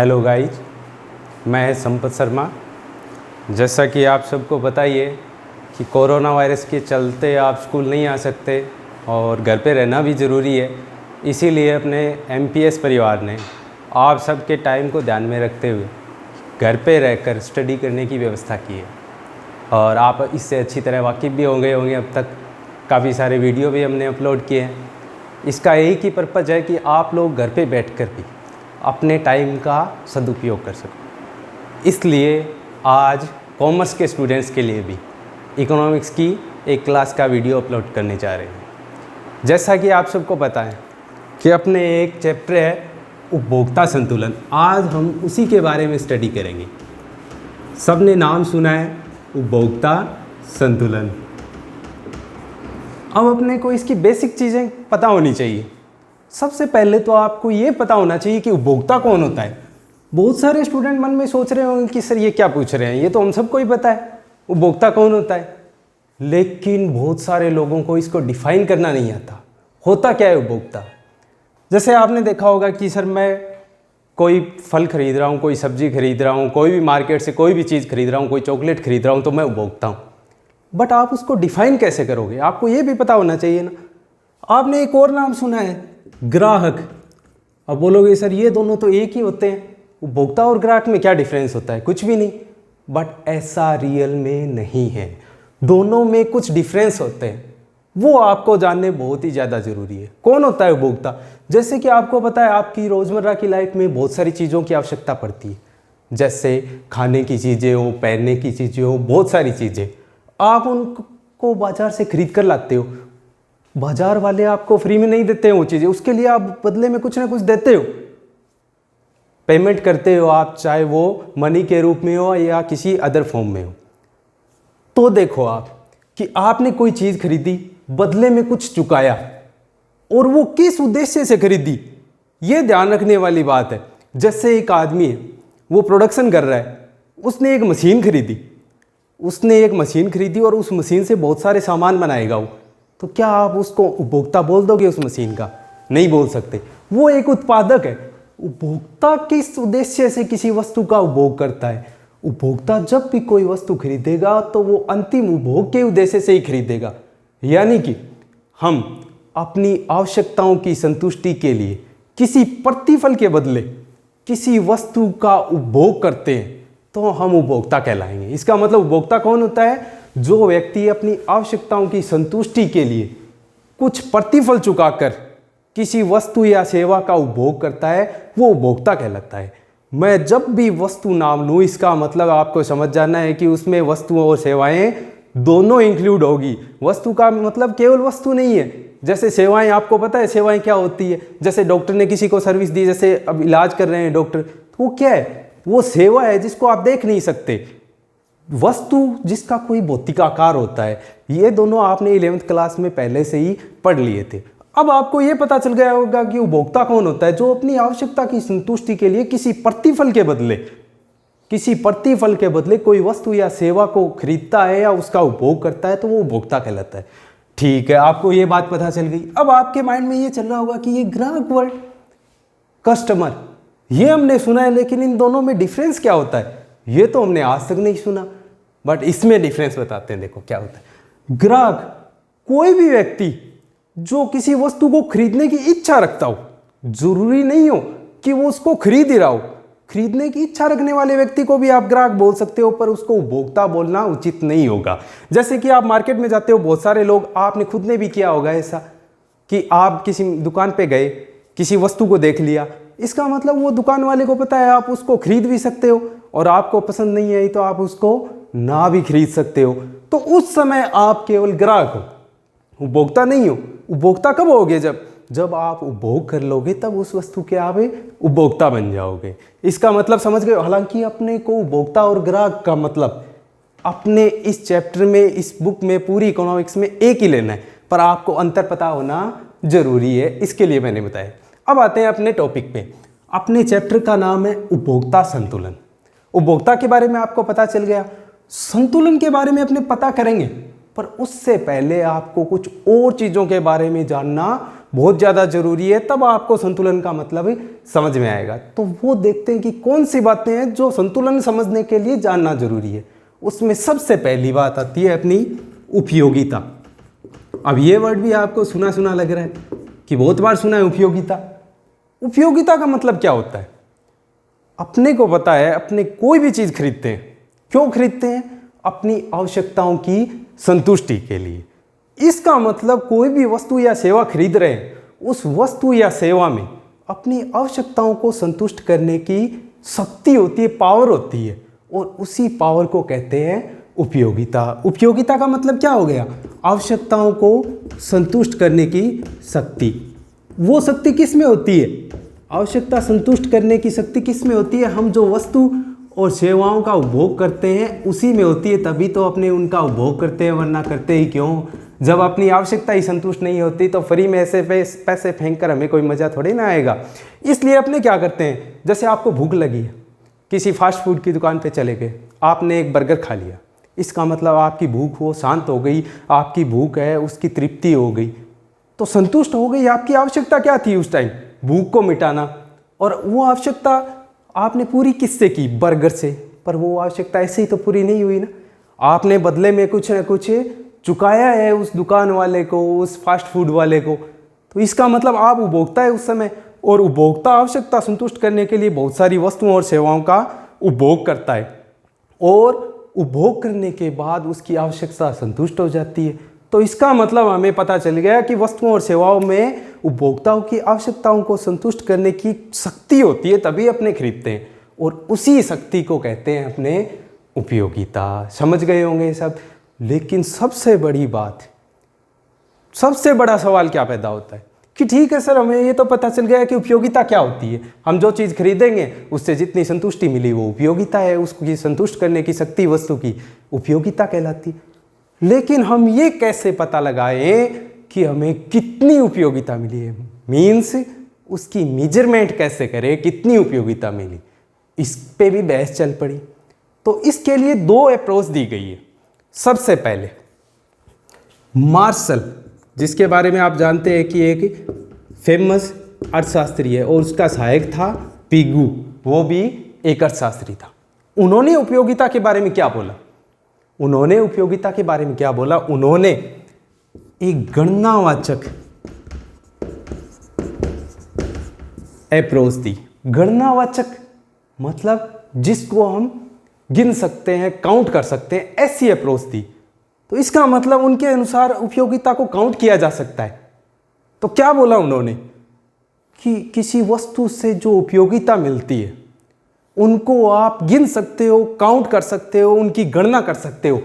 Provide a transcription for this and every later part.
Hello guys, मैं संपत शर्मा। जैसा कि आप सबको पता ही है कि कोरोना वायरस के चलते आप स्कूल नहीं आ सकते और घर पे रहना भी ज़रूरी है। इसीलिए अपने एमपीएस परिवार ने आप सबके टाइम को ध्यान में रखते हुए घर पे रहकर स्टडी करने की व्यवस्था की है। और आप इससे अच्छी तरह वाकिफ़ भी होंगे अब तक काफ़ी सारे वीडियो भी हमने अपलोड किए हैं। इसका एक ही पर्पज़ है कि आप लोग घर पे बैठकर भी अपने टाइम का सदुपयोग कर सको। इसलिए आज कॉमर्स के स्टूडेंट्स के लिए भी इकोनॉमिक्स की एक क्लास का वीडियो अपलोड करने जा रहे हैं। जैसा कि आप सबको पता है कि अपने एक चैप्टर है उपभोक्ता संतुलन, आज हम उसी के बारे में स्टडी करेंगे। सबने नाम सुना है उपभोक्ता संतुलन। अब अपने को इसकी बेसिक चीज़ें पता होनी चाहिए। सबसे पहले तो आपको ये पता होना चाहिए कि उपभोक्ता कौन होता है। बहुत सारे स्टूडेंट मन में सोच रहे होंगे कि सर ये क्या पूछ रहे हैं, ये तो हम सबको ही पता है उपभोक्ता कौन होता है। लेकिन बहुत सारे लोगों को इसको डिफाइन करना नहीं आता। होता क्या है उपभोक्ता? जैसे आपने देखा होगा कि सर मैं कोई फल खरीद रहा हूँ, कोई सब्जी खरीद रहा हूँ, कोई भी मार्केट से कोई भी चीज़ खरीद रहा हूँ, कोई चॉकलेट खरीद रहा हूँ, तो मैं उपभोक्ता हूँ। बट आप उसको डिफाइन कैसे करोगे? आपको ये भी पता होना चाहिए ना। आपने एक और नाम सुना है ग्राहक। अब बोलोगे सर ये दोनों तो एक ही होते हैं, उपभोक्ता और ग्राहक में क्या डिफरेंस होता है? कुछ भी नहीं। बट ऐसा रियल में नहीं है, दोनों में कुछ डिफरेंस होते हैं। वो आपको जानने बहुत ही ज़्यादा ज़रूरी है। कौन होता है उपभोक्ता? जैसे कि आपको पता है आपकी रोज़मर्रा की लाइफ में बहुत सारी चीज़ों की आवश्यकता पड़ती है, जैसे खाने की चीज़ें हो, पहनने की चीज़ें हो, बहुत सारी चीज़ें आप उनको बाज़ार से खरीद कर लाते हो। बाजार वाले आपको फ्री में नहीं देते हैं वो चीज़ें, उसके लिए आप बदले में कुछ ना कुछ देते हो, पेमेंट करते हो आप, चाहे वो मनी के रूप में हो या किसी अदर फॉर्म में हो। तो देखो आप कि आपने कोई चीज़ खरीदी, बदले में कुछ चुकाया, और वो किस उद्देश्य से खरीदी ये ध्यान रखने वाली बात है। जैसे एक आदमी है, वो प्रोडक्शन कर रहा है, उसने एक मशीन खरीदी और उस मशीन से बहुत सारे सामान बनाएगा वो, तो क्या आप उसको उपभोक्ता बोल दोगे उस मशीन का? नहीं बोल सकते। वो एक उत्पादक है। उपभोक्ता किस उद्देश्य से किसी वस्तु का उपभोग करता है? उपभोक्ता जब भी कोई वस्तु खरीदेगा तो वो अंतिम उपभोग के उद्देश्य से ही खरीदेगा। यानी कि हम अपनी आवश्यकताओं की संतुष्टि के लिए किसी प्रतिफल के बदले किसी वस्तु का उपभोग करते हैं तो हम उपभोक्ता कहलाएंगे। इसका मतलब उपभोक्ता कौन होता है? जो व्यक्ति अपनी आवश्यकताओं की संतुष्टि के लिए कुछ प्रतिफल चुकाकर किसी वस्तु या सेवा का उपभोग करता है, वो उपभोक्ता कहलाता है। मैं जब भी वस्तु नाम लूँ, इसका मतलब आपको समझ जाना है कि उसमें वस्तुओं और सेवाएं दोनों इंक्लूड होगी। वस्तु का मतलब केवल वस्तु नहीं है। जैसे सेवाएं, आपको पता है सेवाएं क्या होती है? जैसे डॉक्टर ने किसी को सर्विस दी, जैसे अब इलाज कर रहे हैं डॉक्टर, तो वो क्या है? वो सेवा है जिसको आप देख नहीं सकते। वस्तु जिसका कोई भौतिक आकार होता है। ये दोनों आपने 11वीं क्लास में पहले से ही पढ़ लिए थे। अब आपको ये पता चल गया होगा कि उपभोक्ता कौन होता है? जो अपनी आवश्यकता की संतुष्टि के लिए किसी प्रतिफल के बदले कोई वस्तु या सेवा को खरीदता है या उसका उपभोग करता है, तो वो उपभोक्ता कहलाता है। ठीक है, आपको ये बात पता चल गई। अब आपके माइंड में ये चल रहा होगा कि ये ग्राहक वर्ड, कस्टमर, ये हमने सुना है, लेकिन इन दोनों में डिफरेंस क्या होता है? ये तो हमने आज तक नहीं सुना, बट इसमें डिफरेंस बताते हैं। देखो क्या होता है। ग्राहक कोई भी व्यक्ति जो किसी वस्तु को खरीदने की इच्छा रखता हो, जरूरी नहीं हो कि वो उसको खरीद ही रहा हो। खरीदने की इच्छा रखने वाले व्यक्ति को भी आप ग्राहक बोल सकते हो, पर उसको उपभोक्ता बोलना उचित नहीं होगा। जैसे कि आप मार्केट में जाते हो, बहुत सारे लोग, आपने खुद ने भी किया होगा ऐसा कि आप किसी दुकान पे गए, किसी वस्तु को देख लिया, इसका मतलब वो दुकान वाले को पता है आप उसको खरीद भी सकते हो, और आपको पसंद नहीं आई तो आप उसको ना भी खरीद सकते हो। तो उस समय आप केवल ग्राहक हो, उपभोक्ता नहीं हो। उपभोक्ता कब होगे? जब आप उपभोग कर लोगे, तब उस वस्तु के आप उपभोक्ता बन जाओगे। इसका मतलब समझ गए? हालांकि अपने को उपभोक्ता और ग्राहक का मतलब अपने इस चैप्टर में, इस बुक में, पूरी इकोनॉमिक्स में एक ही लेना है, पर आपको अंतर पता होना जरूरी है, इसके लिए मैंने बताया। अब आते हैं अपने टॉपिक पे। अपने चैप्टर का नाम है उपभोक्ता संतुलन। उपभोक्ता के बारे में आपको पता चल गया, संतुलन के बारे में अपने पता करेंगे, पर उससे पहले आपको कुछ और चीज़ों के बारे में जानना बहुत ज़्यादा ज़रूरी है, तब आपको संतुलन का मतलब समझ में आएगा। तो वो देखते हैं कि कौन सी बातें हैं जो संतुलन समझने के लिए जानना जरूरी है। उसमें सबसे पहली बात आती है अपनी उपयोगिता। अब ये वर्ड भी आपको सुना सुना लग रहा है कि बहुत बार सुना है उपयोगिता। उपयोगिता का मतलब क्या होता है? अपने को पता है, अपने कोई भी चीज़ खरीदते हैं, क्यों खरीदते हैं? अपनी आवश्यकताओं की संतुष्टि के लिए। इसका मतलब कोई भी वस्तु या सेवा खरीद रहे हैं, उस वस्तु या सेवा में अपनी आवश्यकताओं को संतुष्ट करने की शक्ति होती है, पावर होती है, और उसी पावर को कहते हैं उपयोगिता। उपयोगिता का मतलब क्या हो गया? आवश्यकताओं को संतुष्ट करने की शक्ति। वो शक्ति किस में होती है? आवश्यकता संतुष्ट करने की शक्ति किस में होती है? हम जो वस्तु और सेवाओं का उपभोग करते हैं उसी में होती है, तभी तो अपने उनका उपभोग करते हैं, वरना करते ही क्यों? जब अपनी आवश्यकता ही संतुष्ट नहीं होती तो फ्री में ऐसे पैसे फेंक कर हमें कोई मज़ा थोड़ी ना आएगा। इसलिए अपने क्या करते हैं, जैसे आपको भूख लगी है, किसी फास्ट फूड की दुकान पे चले गए, आपने एक बर्गर खा लिया, इसका मतलब आपकी भूख वो शांत हो गई, आपकी भूख है उसकी तृप्ति हो गई, तो संतुष्ट हो गई। आपकी आवश्यकता क्या थी उस टाइम? भूख को मिटाना। और वो आवश्यकता आपने पूरी किससे की? बर्गर से। पर वो आवश्यकता ऐसे ही तो पूरी नहीं हुई ना, आपने बदले में कुछ ना कुछ चुकाया है उस दुकान वाले को, उस फास्ट फूड वाले को। तो इसका मतलब आप उपभोक्ता है उस समय, और उपभोक्ता आवश्यकता संतुष्ट करने के लिए बहुत सारी वस्तुओं और सेवाओं का उपभोग करता है, और उपभोग करने के बाद उसकी आवश्यकता संतुष्ट हो जाती है। तो इसका मतलब हमें पता चल गया कि वस्तुओं और सेवाओं में उपभोक्ताओं की आवश्यकताओं को संतुष्ट करने की शक्ति होती है, तभी अपने खरीदते हैं, और उसी शक्ति को कहते हैं अपने उपयोगिता। समझ गए होंगे ये सब। लेकिन सबसे बड़ी बात, सबसे बड़ा सवाल क्या पैदा होता है कि ठीक है सर, हमें ये तो पता चल गया कि उपयोगिता क्या होती है, हम जो चीज़ खरीदेंगे उससे जितनी संतुष्टि मिली वो उपयोगिता है, उसकी संतुष्ट करने की शक्ति वस्तु की उपयोगिता कहलाती है। लेकिन हम ये कैसे पता लगाएं कि हमें कितनी उपयोगिता मिली है? मीन्स उसकी मेजरमेंट कैसे करें, कितनी उपयोगिता मिली? इस पे भी बहस चल पड़ी। तो इसके लिए दो अप्रोच दी गई है। सबसे पहले मार्शल, जिसके बारे में आप जानते हैं कि एक फेमस अर्थशास्त्री है, और उसका सहायक था पिगू, वो भी एक अर्थशास्त्री था। उन्होंने उपयोगिता के बारे में क्या बोला? उन्होंने उपयोगिता के बारे में क्या बोला? उन्होंने एक गणनावाचक अप्रोच दी। गणनावाचक मतलब जिसको हम गिन सकते हैं, काउंट कर सकते हैं, ऐसी अप्रोच दी। तो इसका मतलब उनके अनुसार उपयोगिता को काउंट किया जा सकता है। तो क्या बोला उन्होंने कि किसी वस्तु से जो उपयोगिता मिलती है उनको आप गिन सकते हो, काउंट कर सकते हो, उनकी गणना कर सकते हो।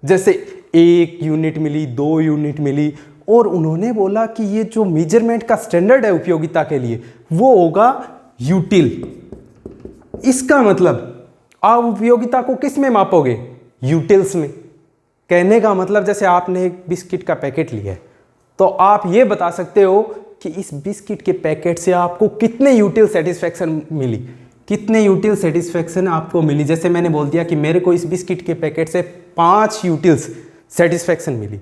जैसे 1 यूनिट मिली, 2 यूनिट मिली। और उन्होंने बोला कि ये जो मेजरमेंट का स्टैंडर्ड है उपयोगिता के लिए वो होगा यूटिल। इसका मतलब आप उपयोगिता को किस में मापोगे? यूटिल्स में। कहने का मतलब जैसे आपने एक बिस्किट का पैकेट लिया है, तो आप ये बता सकते हो कि इस बिस्किट के पैकेट से आपको कितने यूटिल सेटिस्फैक्शन मिली, कितने यूटिल सेटिस्फैक्शन आपको मिली। जैसे मैंने बोल दिया कि मेरे को इस बिस्किट के पैकेट से 5 यूटिल्स सेटिस्फैक्शन मिली।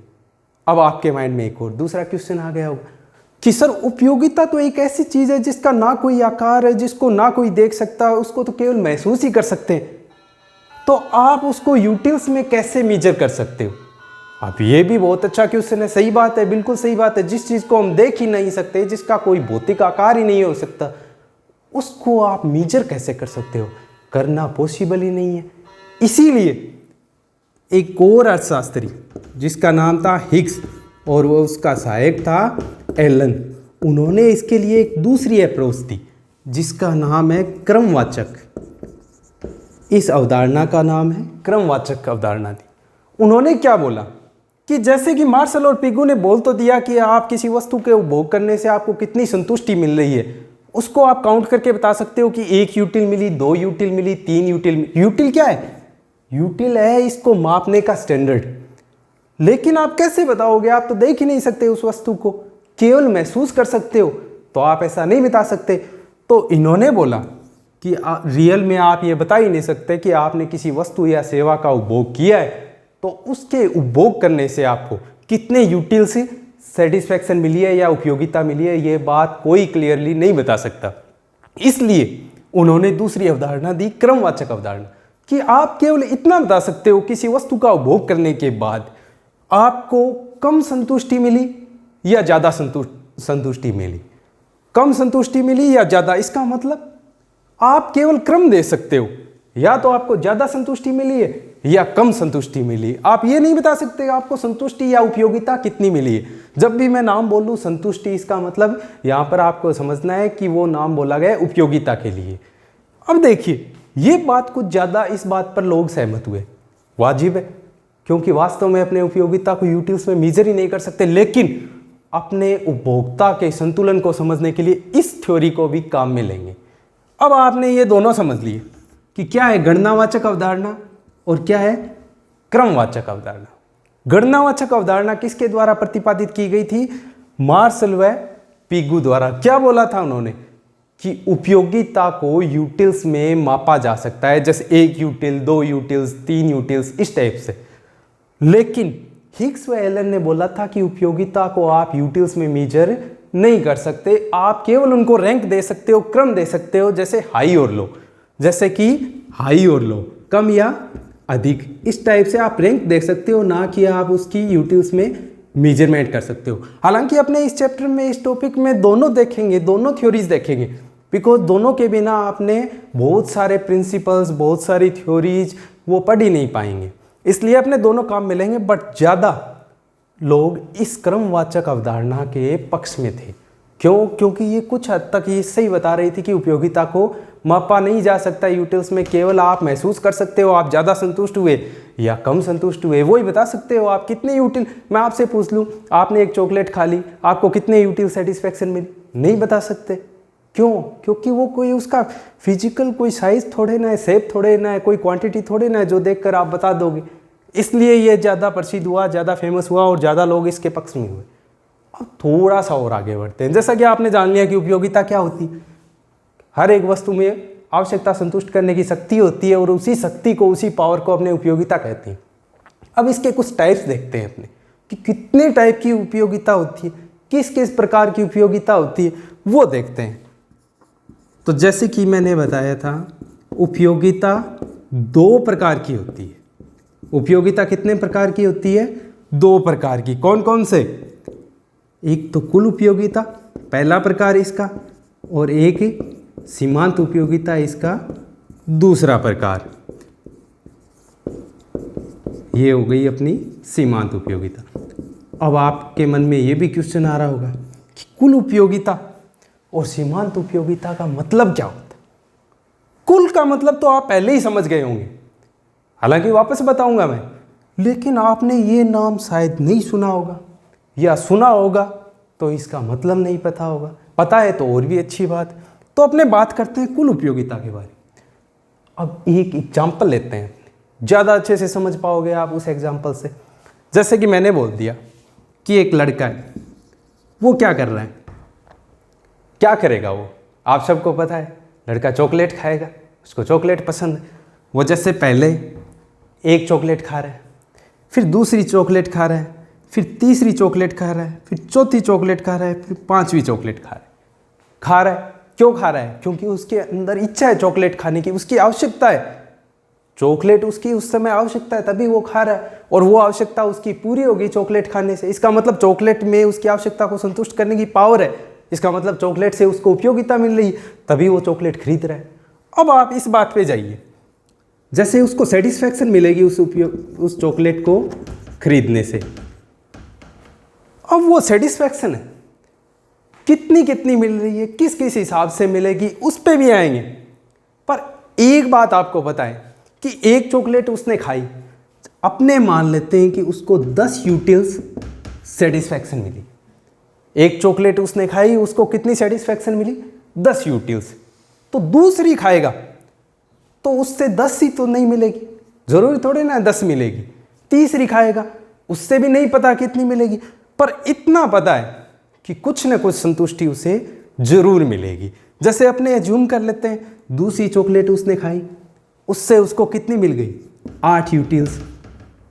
अब आपके माइंड में एक और दूसरा क्वेश्चन आ गया होगा कि सर उपयोगिता तो एक ऐसी चीज़ है जिसका ना कोई आकार है, जिसको ना कोई देख सकता, उसको तो केवल महसूस ही कर सकते हैं, तो आप उसको यूटिल्स में कैसे मेजर कर सकते हो? अब ये भी बहुत अच्छा क्वेश्चन है। सही बात है, बिल्कुल सही बात है। जिस चीज़ को हम देख ही नहीं सकते, जिसका कोई भौतिक आकार ही नहीं हो सकता, उसको आप मेजर कैसे कर सकते हो? करना पॉसिबल ही नहीं है। इसीलिए एक और अर्थशास्त्री जिसका नाम था हिग्स और वो उसका सहायक था एलन, उन्होंने इसके लिए एक दूसरी अप्रोच दी जिसका नाम है क्रमवाचक। इस अवधारणा का नाम है क्रमवाचक अवधारणा दी। उन्होंने क्या बोला कि जैसे कि मार्शल और पिगू ने बोल तो दिया कि आप किसी वस्तु के उपभोग करने से आपको कितनी संतुष्टि मिल रही है, उसको आप काउंट करके बता सकते हो कि 1 यूटिल मिली, 2 यूटिल मिली, 3 यूटिल मिली। यूटिल क्या है? यूटिल है इसको मापने का स्टैंडर्ड। लेकिन आप कैसे बताओगे? आप तो देख ही नहीं सकते उस वस्तु को, केवल महसूस कर सकते हो, तो आप ऐसा नहीं बता सकते। तो इन्होंने बोला कि रियल में आप ये बता ही नहीं सकते कि आपने किसी वस्तु या सेवा का उपभोग किया है, तो उसके उपभोग करने से आपको कितने यूटिल्स सेटिस्फैक्शन मिली है या उपयोगिता मिली है, ये बात कोई क्लियरली नहीं बता सकता। इसलिए उन्होंने दूसरी अवधारणा दी, क्रमवाचक अवधारणा, कि आप केवल इतना बता सकते हो किसी वस्तु का उपभोग करने के बाद आपको कम संतुष्टि मिली या ज़्यादा संतुष्टि मिली, कम संतुष्टि मिली या ज़्यादा। इसका मतलब आप केवल क्रम दे सकते हो, या तो आपको ज़्यादा संतुष्टि मिली है या कम संतुष्टि मिली। आप ये नहीं बता सकते आपको संतुष्टि या उपयोगिता कितनी मिली है। जब भी मैं नाम बोलूँ संतुष्टि, इसका मतलब यहाँ पर आपको समझना है कि वो नाम बोला गया है उपयोगिता के लिए। अब देखिए, ये बात कुछ ज़्यादा इस बात पर लोग सहमत हुए, वाजिब है, क्योंकि वास्तव में अपने उपयोगिता को यूटिल्स में मेजर ही नहीं कर सकते, लेकिन अपने उपभोक्ता के संतुलन को समझने के लिए इस थ्योरी को भी काम में लेंगे। अब आपने ये दोनों समझ लिए कि क्या है गणनावाचक अवधारणा और क्या है क्रमवाचक अवधारणा। गणनावाचक अवधारणा किसके द्वारा प्रतिपादित की गई थी? मार्शल व पिगू द्वारा। क्या बोला था उन्होंने? कि उपयोगिता को यूटिल्स में मापा जा सकता है, जैसे 1 यूटिल, 2 यूटिल्स, 3 यूटिल्स, इस टाइप से। लेकिन हिग्स व एलन ने बोला था कि उपयोगिता को आप यूटिल्स में मेजर नहीं कर सकते, आप केवल उनको रैंक दे सकते हो, क्रम दे सकते हो, जैसे हाई और लो, जैसे कि हाई और लो, कम या अधिक, इस टाइप से आप रैंक दे सकते हो, ना कि आप उसकी यूटिल्स में मेजरमेंट कर सकते हो। हालांकि अपने इस चैप्टर में, इस टॉपिक में दोनों देखेंगे, दोनों थ्योरीज देखेंगे, बिकॉज दोनों के बिना आपने बहुत सारे प्रिंसिपल्स, बहुत सारी थ्योरीज वो पढ़ ही नहीं पाएंगे, इसलिए अपने दोनों काम मिलेंगे। बट ज़्यादा लोग इस क्रमवाचक अवधारणा के पक्ष में थे। क्यों? क्योंकि ये कुछ हद तक ये सही बता रही थी कि उपयोगिता को मापा नहीं जा सकता यूटिल्स में, केवल आप महसूस कर सकते हो आप ज़्यादा संतुष्ट हुए या कम संतुष्ट हुए, वही बता सकते हो आप कितने यूटिल। मैं आपसे पूछ लूँ, आपने एक चॉकलेट खा ली, आपको कितने यूटिल सेटिस्फैक्शन मिली? नहीं बता सकते। क्यों? क्योंकि वो कोई उसका फिजिकल कोई साइज थोड़े ना है, शेप थोड़े ना है, कोई क्वांटिटी थोड़े ना है जो देखकर आप बता दोगे। इसलिए ये ज़्यादा प्रसिद्ध हुआ, ज़्यादा फेमस हुआ और ज़्यादा लोग इसके पक्ष में हुए। अब थोड़ा सा और आगे बढ़ते हैं। जैसा कि आपने जान लिया कि उपयोगिता क्या होती है। हर एक वस्तु में आवश्यकता संतुष्ट करने की शक्ति होती है और उसी शक्ति को, उसी पावर को अपने उपयोगिता कहते हैं। अब इसके कुछ टाइप्स देखते हैं अपने, कि कितने टाइप की उपयोगिता होती है, किस किस प्रकार की उपयोगिता होती है, वो देखते हैं। तो जैसे कि मैंने बताया था, उपयोगिता 2 प्रकार की होती है। उपयोगिता कितने प्रकार की होती है? 2 प्रकार की। कौन कौन से? एक तो कुल उपयोगिता, पहला प्रकार इसका, और एक सीमांत उपयोगिता, इसका दूसरा प्रकार। ये हो गई अपनी सीमांत उपयोगिता। अब आपके मन में ये भी क्वेश्चन आ रहा होगा कि कुल उपयोगिता और सीमांत उपयोगिता का मतलब क्या होता है? कुल का मतलब तो आप पहले ही समझ गए होंगे, हालांकि वापस बताऊंगा मैं, लेकिन आपने ये नाम शायद नहीं सुना होगा, या सुना होगा तो इसका मतलब नहीं पता होगा। पता है तो और भी अच्छी बात। तो अपने बात करते हैं कुल उपयोगिता के बारे में। अब एक एग्जाम्पल लेते हैं, ज़्यादा अच्छे से समझ पाओगे आप उस एग्जाम्पल से। जैसे कि मैंने बोल दिया कि एक लड़का है, वो क्या कर रहा है, क्या करेगा वो? आप सबको पता है, लड़का चॉकलेट खाएगा, उसको चॉकलेट पसंद है। वो जैसे पहले एक चॉकलेट खा रहा है, फिर दूसरी चॉकलेट खा रहा है, फिर तीसरी चॉकलेट खा रहा है, फिर चौथी चॉकलेट खा रहा है, फिर 5वीं चॉकलेट खा रहा है। क्यों खा रहा है? क्योंकि उसके अंदर इच्छा है चॉकलेट खाने की, उसकी आवश्यकता है, चॉकलेट उसकी उस समय आवश्यकता है, तभी वो खा रहा है, और वो आवश्यकता उसकी पूरी होगी चॉकलेट खाने से। इसका मतलब चॉकलेट में उसकी आवश्यकता को संतुष्ट करने की पावर है, इसका मतलब चॉकलेट से उसको उपयोगिता मिल रही, तभी वो चॉकलेट खरीद रहा है। अब आप इस बात पे जाइए, जैसे उसको सेटिस्फैक्शन मिलेगी उस चॉकलेट को खरीदने से। अब वो सेटिस्फैक्शन है, कितनी मिल रही है, किस किस हिसाब से मिलेगी, उस पे भी आएंगे। पर एक बात आपको बताएं कि एक चॉकलेट उसने खाई, अपने मान लेते हैं कि उसको 10 यूटिल्स सेटिस्फैक्शन मिली। एक चॉकलेट उसने खाई, उसको कितनी सेटिस्फैक्शन मिली? 10 यूटिल्स। तो दूसरी खाएगा तो उससे 10 ही तो नहीं मिलेगी, जरूरी थोड़ी ना 10 मिलेगी। तीसरी खाएगा, उससे भी नहीं पता कितनी मिलेगी, पर इतना पता है कि कुछ न कुछ संतुष्टि उसे जरूर मिलेगी। जैसे अपने एज्यूम कर लेते हैं, दूसरी चॉकलेट उसने खाई, उससे उसको कितनी मिल गई? 8 यूटिल्स।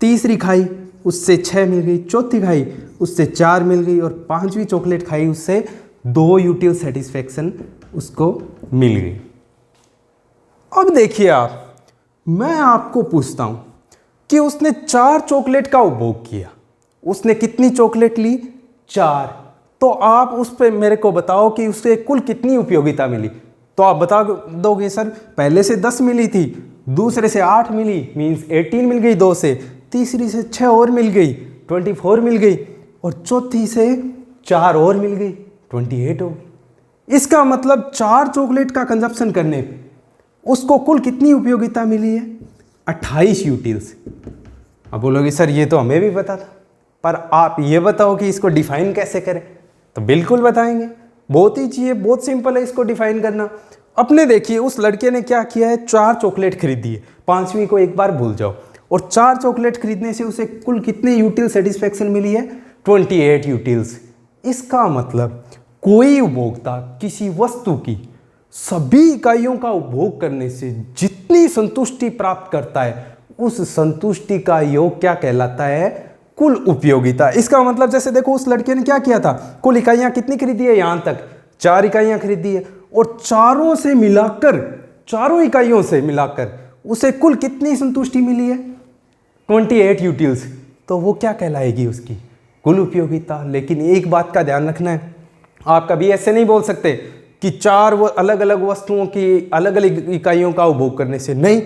तीसरी खाई, उससे 6 मिल गई। चौथी खाई, उससे 4 मिल गई, और 5वीं चॉकलेट खाई उससे 2 यूटिल सेटिस्फेक्शन उसको मिल गई। अब देखिए आप, मैं आपको पूछता हूं कि उसने 4 चॉकलेट का उपभोग किया, उसने कितनी चॉकलेट ली? 4। तो आप उस पे मेरे को बताओ कि उससे कुल कितनी उपयोगिता मिली। तो आप बता दोगे सर पहले से 10 मिली थी, दूसरे से 8 मिली, मीन्स 18 मिल गई 2 से, तीसरी से 6 और मिल गई 24 मिल गई, और चौथी से 4 और मिल गई 28 हो गई। इसका मतलब 4 चॉकलेट का कंजप्शन करने पे उसको कुल कितनी उपयोगिता मिली है? 28 यूटिल्स। अब बोलोगे सर ये तो हमें भी पता था, पर आप ये बताओ कि इसको डिफाइन कैसे करें। तो बिल्कुल बताएंगे, बहुत ही चीज़ें बहुत सिंपल है इसको डिफाइन करना। अपने देखिए उस लड़के ने क्या किया है, 4 चॉकलेट खरीदी है, 5वीं को एक बार भूल जाओ, और 4 चॉकलेट खरीदने से उसे कुल कितने यूटिल सेटिस्फेक्शन मिली है? 28 यूटिल्स। इसका मतलब कोई उपभोक्ता किसी वस्तु की सभी इकाइयों का उपभोग करने से जितनी संतुष्टि प्राप्त करता है, उस संतुष्टि का योग क्या कहलाता है? कुल उपयोगिता। इसका मतलब जैसे देखो उस लड़के ने क्या किया था, कुल इकाइयां कितनी खरीदी है? यहां तक 4 इकाइयां खरीदी है, और चारों से मिलाकर, चारों इकाइयों से मिलाकर उसे कुल कितनी संतुष्टि मिली है? 28 यूटिल्स। तो वो क्या कहलाएगी? उसकी कुल उपयोगिता। लेकिन एक बात का ध्यान रखना है, आप कभी ऐसे नहीं बोल सकते कि 4 वो अलग अलग वस्तुओं की अलग अलग इकाइयों का उपभोग करने से। नहीं,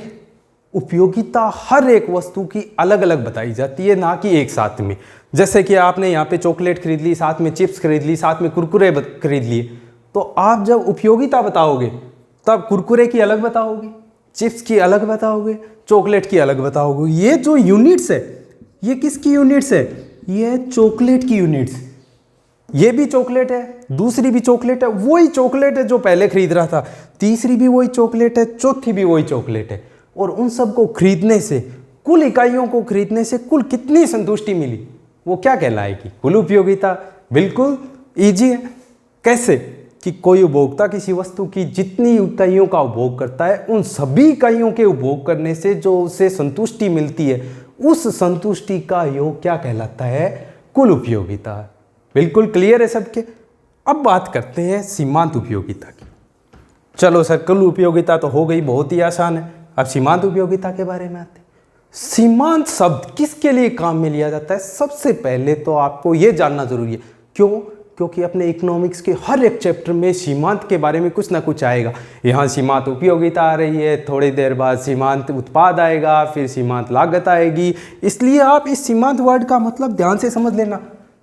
उपयोगिता हर एक वस्तु की अलग अलग बताई जाती है, ना कि एक साथ में। जैसे कि आपने यहाँ पे चॉकलेट खरीद ली, साथ में चिप्स खरीद ली, साथ में कुरकुरे खरीद लिए, तो आप जब उपयोगिता बताओगे तब कुरकुरे की अलग बताओगे, चिप्स की अलग बताओगे, चॉकलेट की अलग बताओगे। ये जो यूनिट्स है, ये किसकी यूनिट्स है? ये चॉकलेट की यूनिट्स। ये भी चॉकलेट है, दूसरी भी चॉकलेट है, वही चॉकलेट है जो पहले खरीद रहा था, तीसरी भी वही चॉकलेट है, चौथी भी वही चॉकलेट है, और उन सब को खरीदने से, कुल इकाइयों को खरीदने से कुल कितनी संतुष्टि मिली, वो क्या कहलाएगी? कुल उपयोगिता। बिल्कुल इजी है। कैसे? कि कोई उपभोक्ता किसी वस्तु की जितनी इकाइयों का उपभोग करता है, उन सभी इकाइयों के उपभोग करने से जो उसे संतुष्टि मिलती है, उस संतुष्टि का योग क्या कहलाता है? कुल उपयोगिता। बिल्कुल क्लियर है सबके। अब बात करते हैं सीमांत उपयोगिता की। चलो सर, कुल उपयोगिता तो हो गई, बहुत ही आसान है। अब सीमांत उपयोगिता के बारे में आते हैं। सीमांत शब्द किसके लिए काम में लिया जाता है? सबसे पहले तो आपको यह जानना जरूरी है। क्यों? क्योंकि अपने इकोनॉमिक्स के हर एक चैप्टर में सीमांत के बारे में कुछ ना कुछ आएगा। यहाँ सीमांत उपयोगिता आ रही है, थोड़ी देर बाद सीमांत उत्पाद आएगा, फिर सीमांत लागत आएगी। इसलिए आप इस सीमांत वर्ड का मतलब ध्यान से समझ लेना,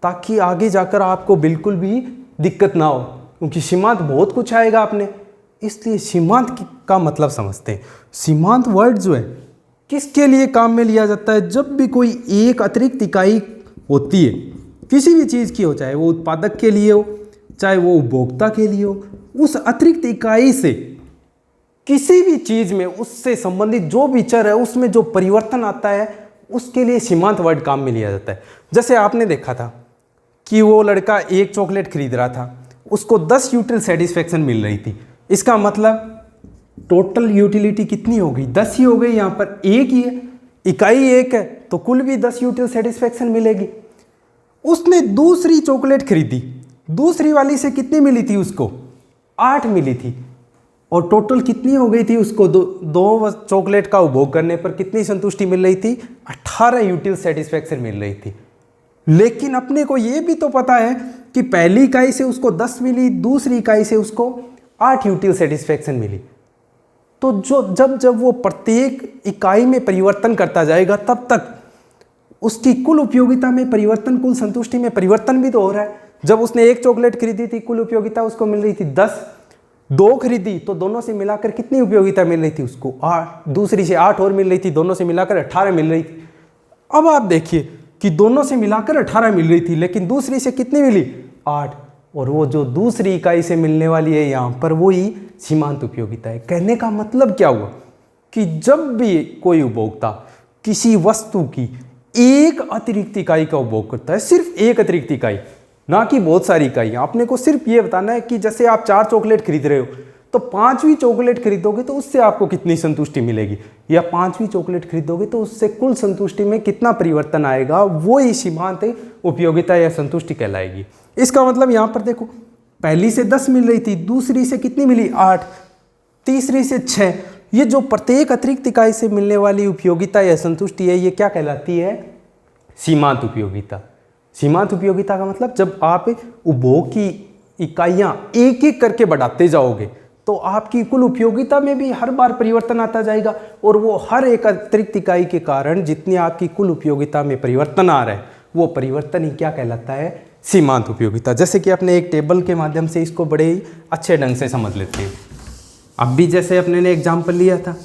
ताकि आगे जाकर आपको बिल्कुल भी दिक्कत ना हो, क्योंकि सीमांत बहुत कुछ आएगा आपने। इसलिए सीमांत का मतलब समझते हैं। सीमांत वर्ड जो है किसके लिए काम में लिया जाता है? जब भी कोई एक अतिरिक्त इकाई होती है किसी भी चीज़ की हो, चाहे वो उत्पादक के लिए हो, चाहे वो उपभोक्ता के लिए हो, उस अतिरिक्त इकाई से किसी भी चीज़ में उससे संबंधित जो भी चर है उसमें जो परिवर्तन आता है, उसके लिए सीमांत वर्ड काम में लिया जाता है। जैसे आपने देखा था कि वो लड़का एक चॉकलेट खरीद रहा था, उसको 10 यूटिल सेटिस्फेक्शन मिल रही थी। इसका मतलब टोटल यूटिलिटी कितनी हो गई? 10 ही हो गई। यहाँ पर एक ही है, इकाई एक है, तो कुल भी 10 यूटिल सेटिस्फेक्शन मिलेगी। उसने दूसरी चॉकलेट खरीदी, दूसरी वाली से कितनी मिली थी उसको? 8 मिली थी, और टोटल कितनी हो गई थी उसको? दो चॉकलेट का उपभोग करने पर कितनी संतुष्टि मिल रही थी? 18 यूटिल सेटिस्फेक्शन मिल रही थी। लेकिन अपने को ये भी तो पता है कि पहली इकाई से उसको 10 मिली, दूसरी इकाई से उसको 8 यूटिल सेटिस्फेक्शन मिली। तो जब वो प्रत्येक इकाई में परिवर्तन करता जाएगा, तब तक उसकी कुल उपयोगिता में परिवर्तन, कुल संतुष्टि में परिवर्तन भी तो हो रहा है। जब उसने एक चॉकलेट खरीदी थी, कुल उपयोगिता उसको मिल रही थी 10, 2 खरीदी तो दोनों से मिलाकर कितनी उपयोगिता मिल रही थी उसको? 8, दूसरी से 8 और मिल रही थी, दोनों से मिलाकर 18 मिल रही थी। अब आप देखिए कि दोनों से मिलाकर 18 मिल रही थी, लेकिन दूसरी से कितनी मिली? 8, और वो जो दूसरी इकाई से मिलने वाली है यहाँ पर, वो ही सीमांत उपयोगिता है। कहने का मतलब क्या हुआ कि जब भी कोई उपभोक्ता किसी वस्तु की एक अतिरिक्त इकाई का उपभोग करता है, सिर्फ एक अतिरिक्त इकाई, ना कि बहुत सारी इकाई, आपने को सिर्फ ये बताना है कि जैसे आप 4 चॉकलेट खरीद रहे हो, तो 5वीं चॉकलेट खरीदोगे तो उससे आपको कितनी संतुष्टि मिलेगी, या 5वीं चॉकलेट खरीदोगे तो उससे कुल संतुष्टि में कितना परिवर्तन आएगा, वो ही सीमांत उपयोगिता या संतुष्टि कहलाएगी। इसका मतलब यहाँ पर देखो, पहली से 10 मिल रही थी, दूसरी से कितनी मिली 8, तीसरी से 6। ये जो प्रत्येक अतिरिक्त इकाई से मिलने वाली उपयोगिता या संतुष्टि है, ये क्या कहलाती है, सीमांत उपयोगिता। सीमांत उपयोगिता का मतलब जब आप उपभोग की इकाइयाँ एक एक करके बढ़ाते जाओगे तो आपकी कुल उपयोगिता में भी हर बार परिवर्तन आता जाएगा, और वो हर एक अतिरिक्त इकाई के कारण जितनी आपकी कुल उपयोगिता में परिवर्तन आ रहा है, वो परिवर्तन ही क्या कहलाता है, सीमांत उपयोगिता। जैसे कि अपने एक टेबल के माध्यम से इसको बड़े ही अच्छे ढंग से समझ लेते हैं। अब भी जैसे अपने ने एग्जाम्पल लिया था,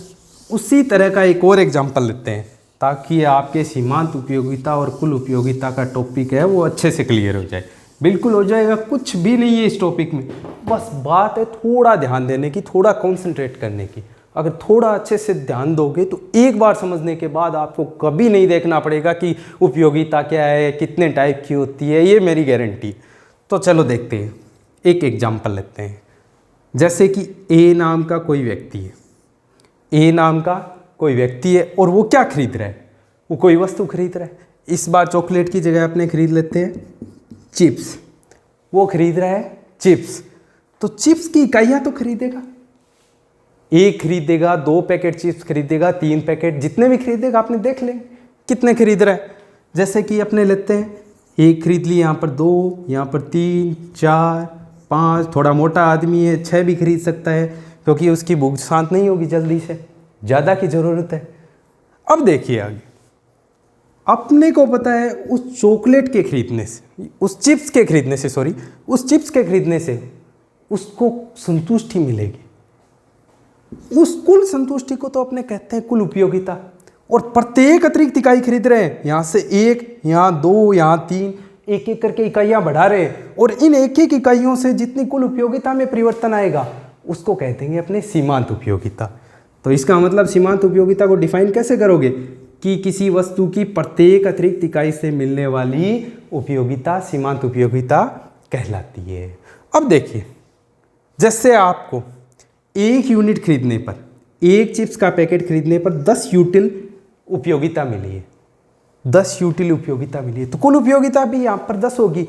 उसी तरह का एक और एग्जाम्पल लेते हैं, ताकि आपके सीमांत उपयोगिता और कुल उपयोगिता का टॉपिक है वो अच्छे से क्लियर हो जाए। बिल्कुल हो जाएगा, कुछ भी नहीं है इस टॉपिक में, बस बात है थोड़ा ध्यान देने की, थोड़ा कॉन्सेंट्रेट करने की। अगर थोड़ा अच्छे से ध्यान दोगे तो एक बार समझने के बाद आपको कभी नहीं देखना पड़ेगा कि उपयोगिता क्या है, कितने टाइप की होती है, ये मेरी गारंटी। तो चलो देखते हैं, एक एग्जाम्पल लेते हैं। जैसे कि ए नाम का कोई व्यक्ति है, ए नाम का कोई व्यक्ति है और वो क्या खरीद रहा है, वो कोई वस्तु खरीद रहा है। इस बार चॉकलेट की जगह अपने खरीद लेते हैं चिप्स। वो खरीद रहा है चिप्स, तो चिप्स की इकाइयाँ तो खरीदेगा, एक खरीदेगा, 2 पैकेट चिप्स खरीदेगा, 3 पैकेट, जितने भी खरीदेगा आपने देख लें कितने खरीद रहा है। जैसे कि अपने लेते हैं, एक खरीद ली, यहाँ पर 2, यहाँ पर 3, 4, 5, थोड़ा मोटा आदमी है 6 भी खरीद सकता है, क्योंकि उसकी भूख शांत नहीं होगी जल्दी से, ज़्यादा की ज़रूरत है। अब देखिए आगे, अपने को पता है उस चॉकलेट के खरीदने से, उस चिप्स के खरीदने से, सॉरी, उस चिप्स के खरीदने से उसको संतुष्टि मिलेगी। उस कुल संतुष्टि को तो अपने कहते हैं कुल उपयोगिता। और प्रत्येक अतिरिक्त इकाई खरीद रहे हैं, यहाँ से 1, यहाँ 2, यहाँ 3, एक एक करके इकाइयाँ बढ़ा रहे हैं, और इन एक एक इकाइयों से जितनी कुल उपयोगिता में परिवर्तन आएगा उसको कहते हैं अपने सीमांत उपयोगिता। तो इसका मतलब सीमांत उपयोगिता को डिफाइन कैसे करोगे कि किसी वस्तु की प्रत्येक अतिरिक्त इकाई से मिलने वाली उपयोगिता सीमांत उपयोगिता कहलाती है। अब देखिए, जैसे आपको 1 यूनिट खरीदने पर, 1 चिप्स का पैकेट खरीदने पर 10 यूटिल उपयोगिता मिली है, 10 यूटिल उपयोगिता मिली है, तो कुल उपयोगिता भी यहाँ पर 10 होगी,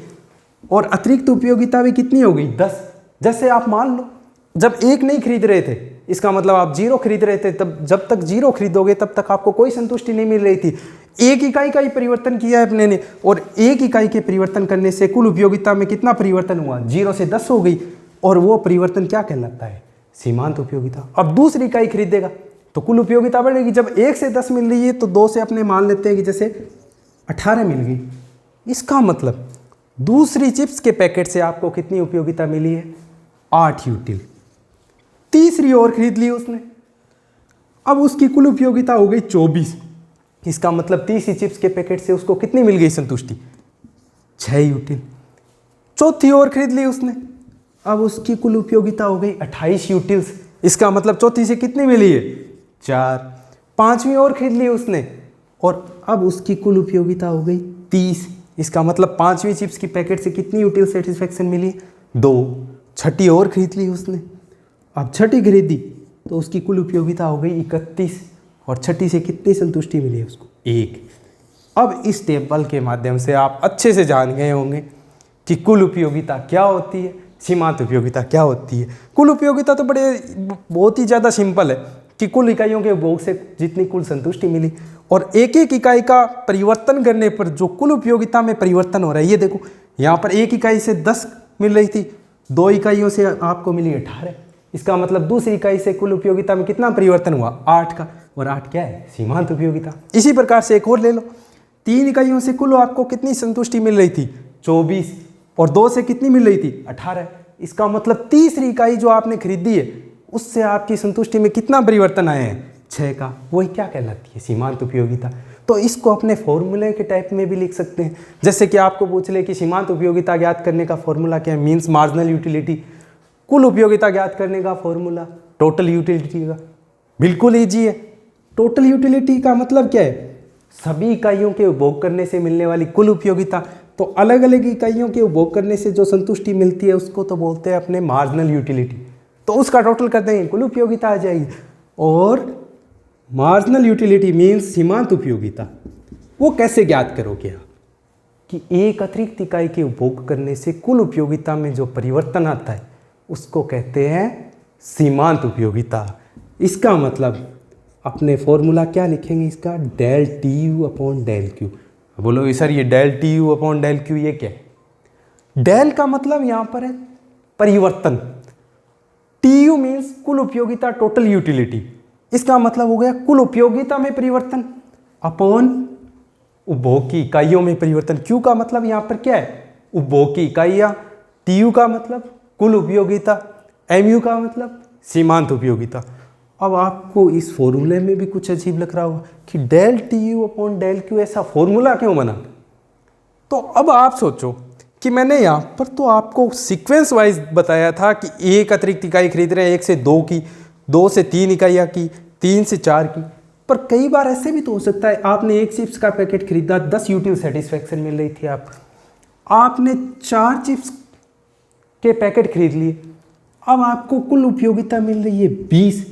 और अतिरिक्त उपयोगिता भी कितनी हो गई, 10। जैसे आप मान लो जब 1 नहीं खरीद रहे थे, इसका मतलब आप 0 खरीद रहे थे, तब जब तक 0 खरीदोगे तब तक आपको कोई संतुष्टि नहीं मिल रही थी। 1 इकाई का ही परिवर्तन किया है अपने ने, और 1 इकाई के परिवर्तन करने से कुल उपयोगिता में कितना परिवर्तन हुआ, 0 से 10 हो गई, और वो परिवर्तन क्या कहलाता है, सीमांत उपयोगिता। अब दूसरी इकाई खरीदेगा तो कुल उपयोगिता बढ़ेगी। जब 1 से 10 मिल रही है तो 2 से अपने मान लेते हैं कि जैसे 18 मिल गई। इसका मतलब दूसरी चिप्स के पैकेट से आपको कितनी उपयोगिता मिली है, 8 यूटिल। तीसरी और खरीद ली उसने, अब उसकी कुल उपयोगिता हो गई 24। इसका मतलब तीसरी चिप्स के पैकेट से उसको कितनी मिल गई संतुष्टि, 6 यूटिल। चौथी और खरीद ली उसने, अब उसकी कुल उपयोगिता हो गई 28 यूटिल्स। इसका मतलब चौथी से कितनी मिली है, 4। पांचवी और खरीद ली उसने, और अब उसकी कुल उपयोगिता हो गई 30। इसका मतलब 5वीं चिप्स की पैकेट से कितनी यूटिल सेटिस्फेक्शन मिली, 2। छठी और खरीद ली उसने, अब छठी खरीदी तो उसकी कुल उपयोगिता हो गई 31, और छठी से कितनी संतुष्टि मिली उसको, 1। अब इस टेबल के माध्यम से आप अच्छे से जान गए होंगे कि कुल उपयोगिता क्या होती है, सीमांत उपयोगिता क्या होती है। कुल उपयोगिता तो बहुत ही ज़्यादा सिंपल है कि कुल इकाइयों के उपभोग से जितनी कुल संतुष्टि मिली, और एक एक इकाई का परिवर्तन करने पर जो कुल उपयोगिता में परिवर्तन हो रहा है। ये देखो, यहाँ पर 1 इकाई से 10 मिल रही थी, 2 इकाइयों से आपको मिली 18। इसका मतलब दूसरी इकाई से कुल उपयोगिता में कितना परिवर्तन हुआ, 8 का, और 8 क्या है, सीमांत उपयोगिता। इसी प्रकार से एक और ले लो, 3 इकाइयों से कुल आपको कितनी संतुष्टि मिल रही थी, 24, और 2 से कितनी मिल रही थी, 18। इसका मतलब तीसरी इकाई जो आपने खरीदी है उससे आपकी संतुष्टि में कितना परिवर्तन आया है, 6 का। वही क्या कहलाती है, सीमांत उपयोगिता। तो इसको अपने फॉर्मूले के टाइप में भी लिख सकते हैं। जैसे कि आपको पूछ ले कि सीमांत उपयोगिता ज्ञात करने का फॉर्मूला क्या है, मीन्स मार्जिनल यूटिलिटी। कुल उपयोगिता ज्ञात करने का फॉर्मूला टोटल यूटिलिटी का, बिल्कुल ईजी है। टोटल यूटिलिटी का मतलब क्या है, सभी इकाइयों के उपभोग करने से मिलने वाली कुल उपयोगिता। तो अलग अलग इकाइयों के उपभोग करने से जो संतुष्टि मिलती है उसको तो बोलते हैं अपने मार्जिनल यूटिलिटी। तो उसका टोटल कर देंगे, कुल उपयोगिता आ जाएगी। और मार्जिनल यूटिलिटी मीन्स सीमांत उपयोगिता, वो कैसे ज्ञात करोगे आप कि एक अतिरिक्त इकाई के उपभोग करने से कुल उपयोगिता में जो परिवर्तन आता है उसको कहते हैं सीमांत उपयोगिता। इसका मतलब अपने फॉर्मूला क्या लिखेंगे इसका, delta U upon delta. बोलो सर ये delta U upon delta Q क्या है? डेल का मतलब यहाँ पर है परिवर्तन, टी यू मीन्स कुल उपयोगिता टोटल यूटिलिटी, इसका मतलब हो गया कुल उपयोगिता में परिवर्तन अपॉन उपभोग की इकाइयों में परिवर्तन। क्यू का मतलब यहाँ पर क्या है, उपभोग की इकाइयाँ, टी यू का मतलब कुल उपयोगिता, एम यू का मतलब सीमांत उपयोगिता। अब आपको इस फॉर्मूले में भी कुछ अजीब लग रहा होगा कि delta U upon delta Q formula क्यों बना। तो अब आप सोचो कि मैंने यहाँ पर तो आपको सीक्वेंस वाइज बताया था कि एक अतिरिक्त इकाई खरीद रहे हैं 1 से 2 की, 2 से 3 इकाइयाँ की, 3 से 4 की। पर कई बार ऐसे भी तो हो सकता है आपने एक चिप्स का पैकेट खरीदा, 10 यूटिल सेटिस्फैक्शन मिल रही थी आपने 4 चिप्स के पैकेट खरीद लिए, अब आपको कुल उपयोगिता मिल रही है 20।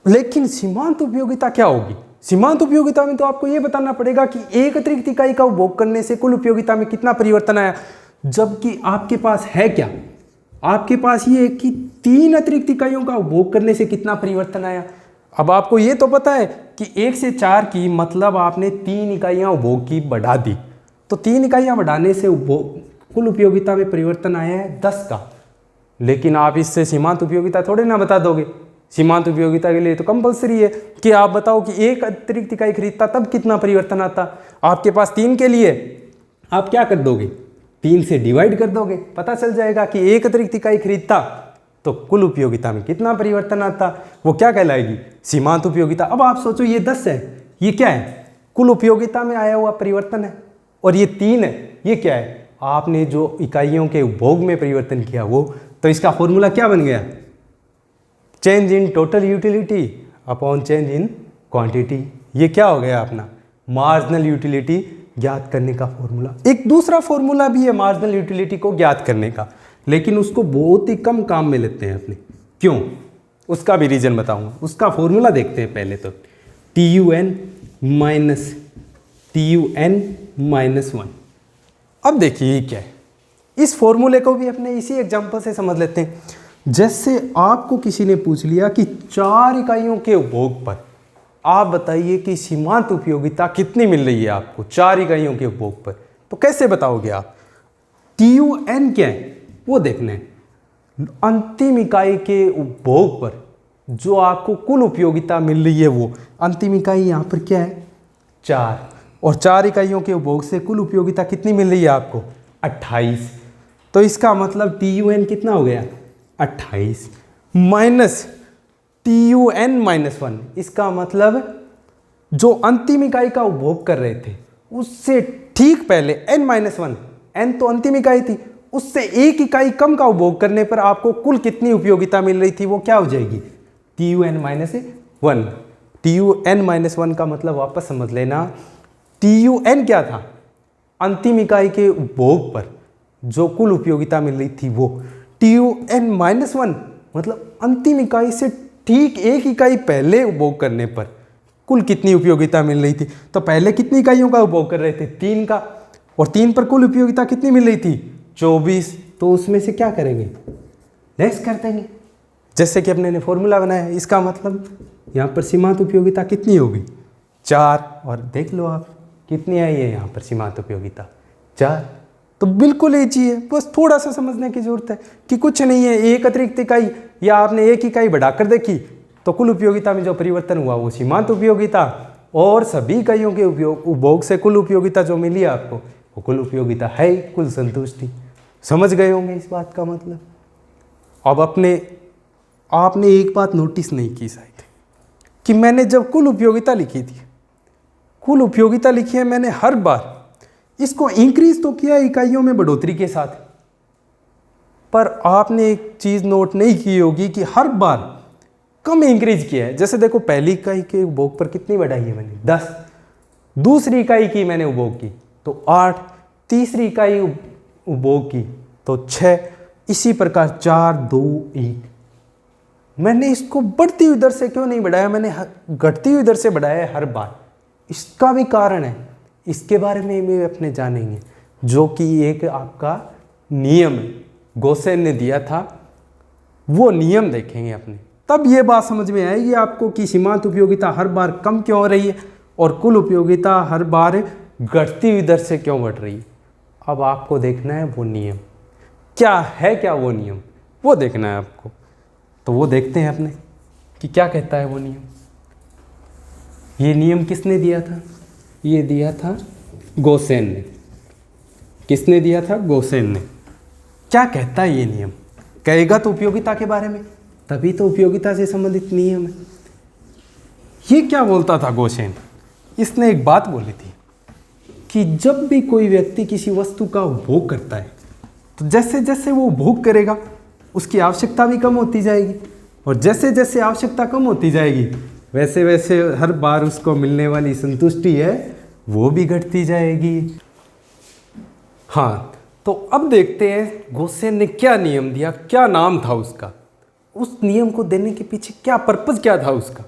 लेकिन सीमांत उपयोगिता क्या होगी? सीमांत उपयोगिता में तो आपको यह बताना पड़ेगा कि एक अतिरिक्त इकाई का उपभोग करने से कुल उपयोगिता में कितना परिवर्तन आया, जबकि आपके पास है क्या, आपके पास ये है कि 3 अतिरिक्त इकाइयों का उपभोग करने से कितना परिवर्तन आया। अब आपको ये तो पता है कि 1 से 4 की मतलब आपने 3 इकाइयाँ उपभोग की बढ़ा दी, तो 3 इकाइयाँ बढ़ाने से कुल उपयोगिता में परिवर्तन आया है 10 का। लेकिन आप इससे सीमांत उपयोगिता थोड़े ना बता दोगे। सीमांत उपयोगिता के लिए तो कंपलसरी है कि आप बताओ कि एक अतिरिक्त इकाई खरीदता तब कितना परिवर्तन आता। आपके पास 3 के लिए आप क्या कर दोगे, 3 से डिवाइड कर दोगे, पता चल जाएगा कि एक अतिरिक्त इकाई खरीदता तो कुल उपयोगिता में कितना परिवर्तन आता, वो क्या कहलाएगी, सीमांत उपयोगिता। अब आप सोचो ये 10 है, ये क्या है, कुल उपयोगिता में आया हुआ परिवर्तन है, और ये 3 है, ये क्या है, आपने जो इकाइयों के उपभोग में परिवर्तन किया वो। तो इसका फॉर्मूला क्या बन गया, change in total utility upon change in quantity. ये क्या हो गया अपना मार्जिनल यूटिलिटी ज्ञात करने का फॉर्मूला। एक दूसरा फॉर्मूला भी है मार्जिनल यूटिलिटी को ज्ञात करने का, लेकिन उसको बहुत ही कम काम में लेते हैं अपने। क्यों, उसका भी रीजन बताऊंगा। उसका फॉर्मूला देखते हैं पहले तो, टी यू एन माइनस 1। अब देखिए ये क्या है, इस फॉर्मूले को भी अपने इसी एग्जांपल से समझ लेते हैं। जैसे आपको किसी ने पूछ लिया कि 4 इकाइयों के उपभोग पर आप बताइए कि सीमांत उपयोगिता कितनी मिल रही है आपको 4 इकाइयों के उपभोग पर, तो कैसे बताओगे आप। टी यू एन क्या है वो देखना है, अंतिम इकाई के उपभोग पर जो आपको कुल उपयोगिता मिल रही है वो अंतिम इकाई यहाँ पर क्या है 4, और 4 इकाइयों के उपभोग से कुल उपयोगिता कितनी मिल रही है आपको 28। तो इसका मतलब टी यू एन कितना हो गया 28 minus T U N minus 1। इसका मतलब जो अंतिम इकाई का उपभोग कर रहे थे उससे ठीक पहले n माइनस 1, n तो अंतिम इकाई थी, उससे 1 इकाई कम का उपभोग करने पर आपको कुल कितनी उपयोगिता मिल रही थी वो क्या हो जाएगी T U N minus 1। T U N minus 1 का मतलब वापस समझ लेना, टी यू एन क्या था, अंतिम इकाई के उपभोग पर जो कुल उपयोगिता मिल रही थी वो, टी यू एन माइनस 1 मतलब अंतिम इकाई से ठीक 1 इकाई पहले उपभोग करने पर कुल कितनी उपयोगिता मिल रही थी। तो पहले कितनी इकाइयों का उपभोग कर रहे थे 3 का, और 3 पर कुल उपयोगिता कितनी मिल रही थी 24। तो उसमें से क्या करेंगे लेस कर देंगे, जैसे कि अपने ने फॉर्मूला बनाया है। इसका मतलब यहाँ पर सीमांत उपयोगिता कितनी होगी 4, और देख लो आप कितनी आई है यहाँ पर सीमांत उपयोगिता 4। तो बिल्कुल एक चीज़ है, बस थोड़ा सा समझने की जरूरत है कि कुछ नहीं है, एक अतिरिक्त इकाई या आपने 1 इकाई बढ़ाकर देखी तो कुल उपयोगिता में जो परिवर्तन हुआ वो सीमांत उपयोगिता, और सभी इकाइयों के उपभोग से कुल उपयोगिता जो मिली आपको वो कुल उपयोगिता है कुल संतुष्टि। समझ गए होंगे इस बात का मतलब। अब आपने एक बात नोटिस नहीं की शायद कि मैंने जब कुल उपयोगिता लिखी थी, कुल उपयोगिता लिखी है मैंने, हर बार इसको इंक्रीज तो किया इकाइयों में बढ़ोतरी के साथ, पर आपने एक चीज़ नोट नहीं की होगी कि हर बार कम इंक्रीज किया है। जैसे देखो पहली इकाई के उपभोग पर कितनी बढ़ाई है मैंने 10, दूसरी इकाई की मैंने उपभोग की तो 8, तीसरी इकाई उपभोग की तो 6, इसी प्रकार 4, 2, 1 मैंने इसको बढ़ती हुई दर से क्यों नहीं बढ़ाया, मैंने घटती हुई दर से बढ़ाया है हर बार। इसका भी कारण है, इसके बारे में भी अपने जानेंगे, जो कि एक आपका नियम है, गोसेन ने दिया था, वो नियम देखेंगे अपने। तब ये बात समझ में आएगी आपको कि सीमांत उपयोगिता हर बार कम क्यों हो रही है और कुल उपयोगिता हर बार घटती हुई दर से क्यों बढ़ रही है। अब आपको देखना है वो नियम क्या है, क्या वो नियम वो देखना है आपको। तो वो देखते हैं अपने कि क्या कहता है वो नियम। ये नियम किसने दिया था, ये दिया था गोसेन ने। किसने दिया था, गोसेन ने। क्या कहता है ये नियम, कहेगा तो उपयोगिता के बारे में, तभी तो उपयोगिता से संबंधित नियम है। ये क्या बोलता था गोसेन, इसने एक बात बोली थी कि जब भी कोई व्यक्ति किसी वस्तु का उपभोग करता है तो जैसे जैसे वो उपभोग करेगा उसकी आवश्यकता भी कम होती जाएगी, और जैसे जैसे आवश्यकता कम होती जाएगी वैसे वैसे हर बार उसको मिलने वाली संतुष्टि है वो भी घटती जाएगी। हाँ, तो अब देखते हैं गोसेन ने क्या नियम दिया, क्या नाम था उसका, उस नियम को देने के पीछे क्या पर्पज़ क्या था उसका,